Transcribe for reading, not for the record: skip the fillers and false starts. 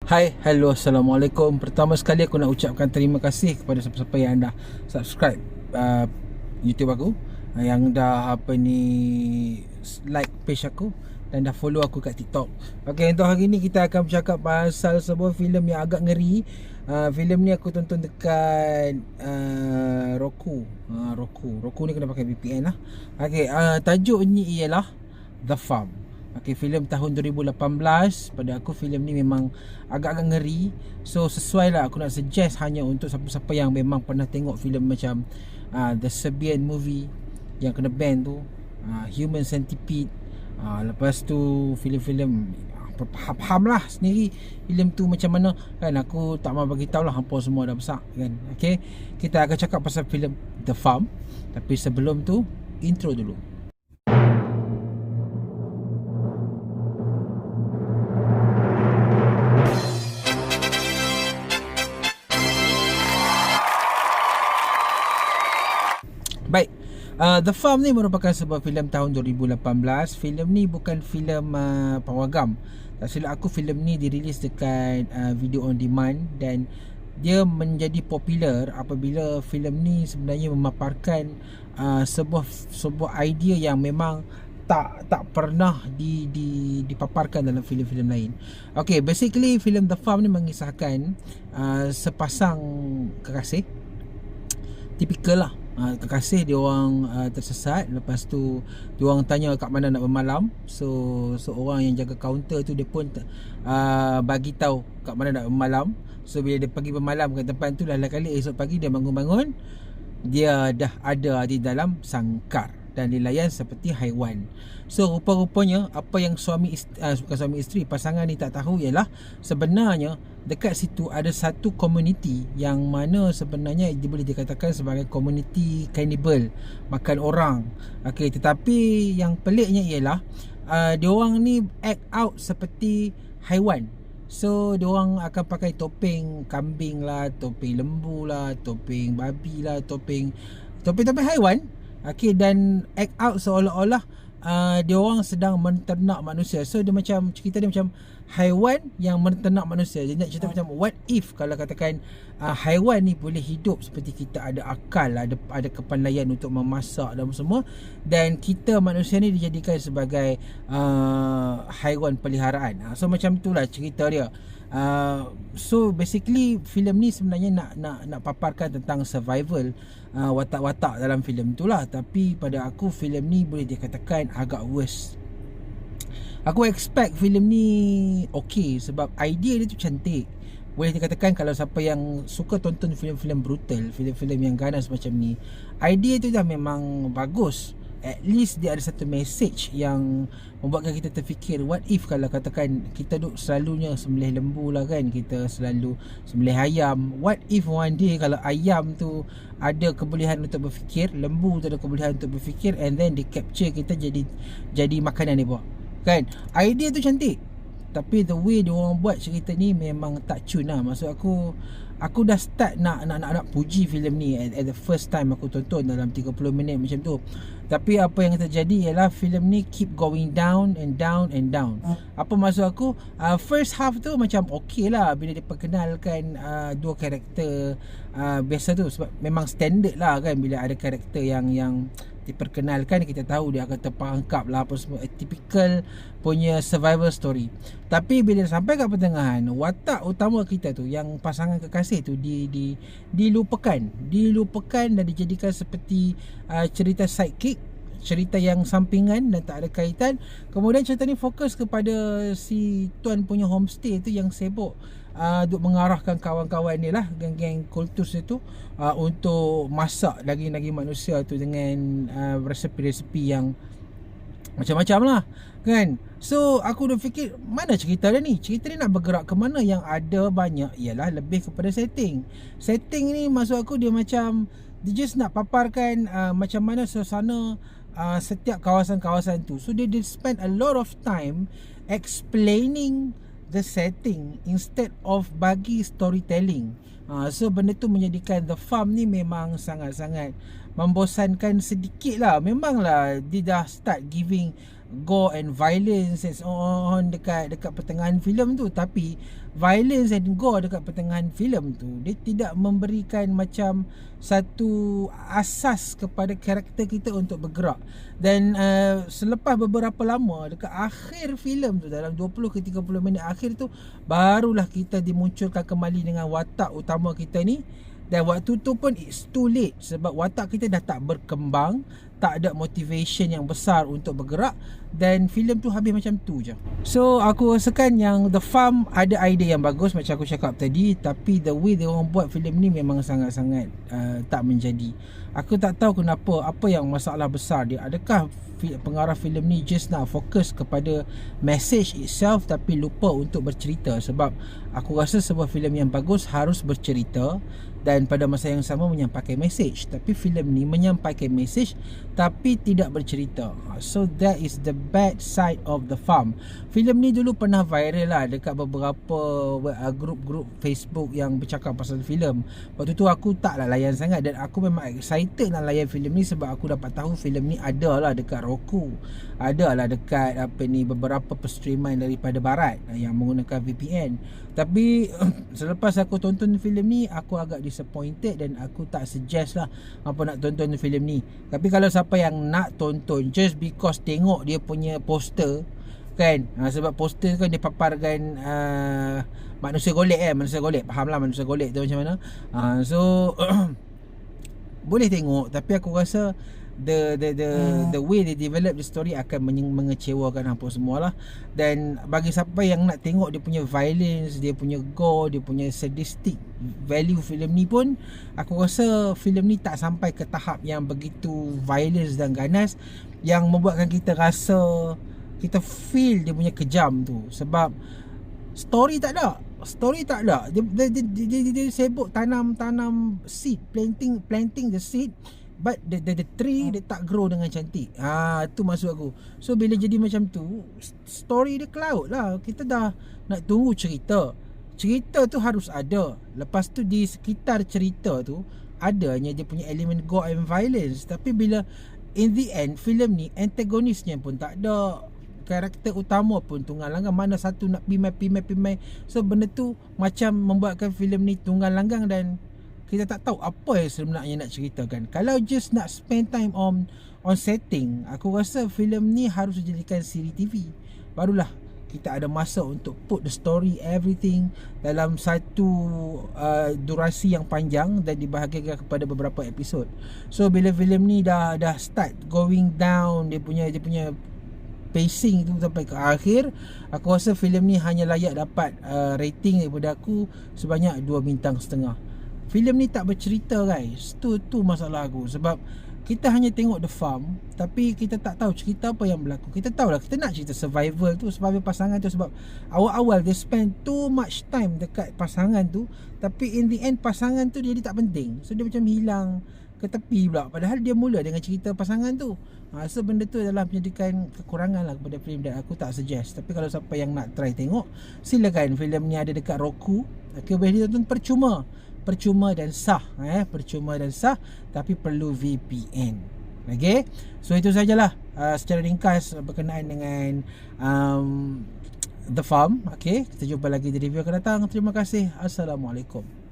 Hai, hello, Assalamualaikum. Pertama sekali aku nak ucapkan terima kasih kepada siapa-siapa yang dah subscribe YouTube aku, yang dah like page aku dan dah follow aku kat TikTok. Okey, untuk hari ni kita akan bercakap pasal sebuah filem yang agak ngeri. Filem ni aku tonton dekat Roku. Roku ni kena pakai VPN lah. Okey, tajuk ni ialah The Farm. Okey, filem tahun 2018. Pada aku filem ni memang agak-agak ngeri. So sesuai lah aku nak suggest hanya untuk siapa-siapa yang memang pernah tengok filem macam The Serbian movie yang kena ban tu, Human Centipede, lepas tu filem-filem faham lah sendiri filem tu macam mana kan. Aku tak mau bagi tahu lah, hampa semua dah besar kan. Okey, kita akan cakap pasal filem The Farm. Tapi sebelum tu, intro dulu. Baik, The Farm ni merupakan sebuah filem tahun 2018. Filem ni bukan filem pawagam. Tak silap aku, filem ni dirilis dekat video on demand dan dia menjadi popular apabila filem ni sebenarnya memaparkan sebuah idea yang memang tak pernah dipaparkan dalam filem-filem lain. Okay, basically filem The Farm ni mengisahkan sepasang kekasih tipikal lah. Kekasih dia orang tersesat. Lepas tu dia orang tanya kat mana nak bermalam. So orang yang jaga kaunter tu dia pun bagi tahu kat mana nak bermalam. So bila dia pergi bermalam kat tempat tu, lain kali esok pagi dia bangun-bangun, dia dah ada di dalam sangkar dan dilayan seperti haiwan. So rupa-rupanya apa yang bukan suami isteri, pasangan ni tak tahu ialah sebenarnya dekat situ ada satu komuniti yang mana sebenarnya dia boleh dikatakan sebagai komuniti cannibal, makan orang. Okey, tetapi yang peliknya ialah dia orang ni act out seperti haiwan. So dia orang akan pakai topeng kambing lah, topeng lembu lah, topeng babi lah, topeng haiwan. Okey, dan act out seolah-olah dia orang sedang menternak manusia. So dia macam, cerita dia macam haiwan yang menternak manusia. Dia nak cerita macam what if kalau katakan haiwan ni boleh hidup seperti kita, ada akal, ada kepandaian untuk memasak dan semua, dan kita manusia ni dijadikan sebagai haiwan peliharaan. So macam itulah cerita dia. So basically filem ni sebenarnya nak paparkan tentang survival, watak-watak dalam filem tu lah. Tapi pada aku filem ni boleh dikatakan agak worst. Aku expect filem ni okay sebab idea dia tu cantik. Boleh dikatakan kalau siapa yang suka tonton filem-filem brutal, filem-filem yang ganas macam ni, idea tu dah memang bagus. At least dia ada satu message yang membuatkan kita terfikir, what if kalau katakan kita duk selalunya sembelih lembu lah kan, kita selalu sembelih ayam. What if one day kalau ayam tu ada kebolehan untuk berfikir, lembu tu ada kebolehan untuk berfikir, and then di capture kita jadi makanan dia buat kan. Idea tu cantik, tapi the way dia orang buat cerita ni memang tak cun lah. Maksud aku dah start nak puji filem ni at the first time aku tonton dalam 30 minit macam tu. Tapi apa yang terjadi ialah filem ni keep going down and down and down. Apa maksud aku, first half tu macam okey lah bila dia perkenalkan dua karakter biasa tu, sebab memang standard lah kan bila ada karakter yang diperkenalkan, kita tahu dia akan terperangkap lah apa semua, typical punya survival story. Tapi bila sampai kat pertengahan, watak utama kita tu, yang pasangan kekasih tu dilupakan dan dijadikan seperti cerita sidekick, cerita yang sampingan dan tak ada kaitan. Kemudian cerita ni fokus kepada si tuan punya homestay tu yang sibuk duk mengarahkan kawan-kawan ni lah, geng-geng kultus itu, untuk masak daging-daging manusia tu dengan resepi-resepi yang macam-macam lah kan. So aku dah fikir, mana cerita dia ni? Cerita ni nak bergerak ke mana? Yang ada banyak ialah lebih kepada setting ni. Maksud aku dia macam dia just nak paparkan macam mana suasana setiap kawasan-kawasan tu. So dia spend a lot of time explaining the setting instead of bagi storytelling. So benda tu menjadikan The Farm ni memang sangat-sangat membosankan sedikit lah. Memanglah dia dah start giving gore and violence and so on dekat pertengahan filem tu, tapi violence and gore dekat pertengahan filem tu dia tidak memberikan macam satu asas kepada karakter kita untuk bergerak. Dan selepas beberapa lama dekat akhir filem tu, dalam 20 ke 30 minit akhir tu, barulah kita dimunculkan kembali dengan watak utama kita ni. Dan waktu tu pun it's too late, sebab watak kita dah tak berkembang, tak ada motivation yang besar untuk bergerak, dan filem tu habis macam tu je. So aku rasakan yang The Farm ada idea yang bagus macam aku cakap tadi, tapi the way dia orang buat filem ni memang sangat-sangat tak menjadi. Aku tak tahu kenapa, apa yang masalah besar dia. Adakah pengarah filem ni just nak fokus kepada message itself tapi lupa untuk bercerita? Sebab aku rasa sebuah filem yang bagus harus bercerita dan pada masa yang sama menyampaikan message. Tapi filem ni menyampaikan message tapi tidak bercerita. So that is the bad side of The Farm. Filem ni dulu pernah viral lah dekat beberapa grup-grup Facebook yang bercakap pasal filem. Waktu tu aku taklah layan sangat, dan aku memang excited nak layan filem ni sebab aku dapat tahu filem ni ada lah dekat Roku, ada lah dekat beberapa perstreaman daripada barat yang menggunakan VPN. Tapi selepas aku tonton filem ni, aku agak disappointed dan aku tak suggest lah apa nak tonton filem ni. Tapi kalau siapa yang nak tonton just because tengok dia punya poster kan, sebab poster kan dia paparkan manusia golek manusia golek, faham lah manusia golek tu macam mana. So boleh tengok, tapi aku rasa the way they develop the story akan mengecewakan apa semualah. Dan bagi siapa yang nak tengok dia punya violence, dia punya gore, dia punya sadistic value filem ni pun, aku rasa filem ni tak sampai ke tahap yang begitu violence dan ganas yang membuatkan kita rasa, kita feel dia punya kejam tu. Sebab story tak ada. Dia sibuk tanam seed, planting the seed, but the tree dia tak grow dengan cantik. Tu maksud aku. So bila jadi macam tu, story dia cloud lah. Kita dah nak tunggu cerita tu harus ada. Lepas tu di sekitar cerita tu adanya dia punya elemen gore and violence. Tapi bila in the end filem ni antagonisnya pun tak ada, karakter utama pun tunggal langgang, mana satu nak pimai. So benda tu macam membuatkan filem ni tunggal langgang dan kita tak tahu apa yang sebenarnya nak ceritakan. Kalau just nak spend time on setting, aku rasa filem ni harus dijadikan siri TV. Barulah kita ada masa untuk put the story, everything dalam satu durasi yang panjang dan dibahagikan kepada beberapa episod. So bila filem ni dah start going down, dia punya pacing tu sampai ke akhir, aku rasa filem ni hanya layak dapat rating daripada aku sebanyak 2.5 bintang. Filem ni tak bercerita guys. Tu masalah aku. Sebab kita hanya tengok The Farm, tapi kita tak tahu cerita apa yang berlaku. Kita tahulah kita nak cerita survival pasangan tu, sebab awal-awal dia spend too much time dekat pasangan tu, tapi in the end pasangan tu jadi tak penting. So dia macam hilang ke tepi pula, padahal dia mula dengan cerita pasangan tu. So benda tu adalah menjadikan kekurangan lah kepada filem dan aku tak suggest. Tapi kalau siapa yang nak try tengok, silakan. Filem ni ada dekat Roku. Okay, boleh ditonton percuma dan sah. Percuma dan sah, tapi perlu VPN. Okay, so itu sajalah secara ringkas berkenaan dengan The Farm. Okay, kita jumpa lagi di review akan datang. Terima kasih. Assalamualaikum.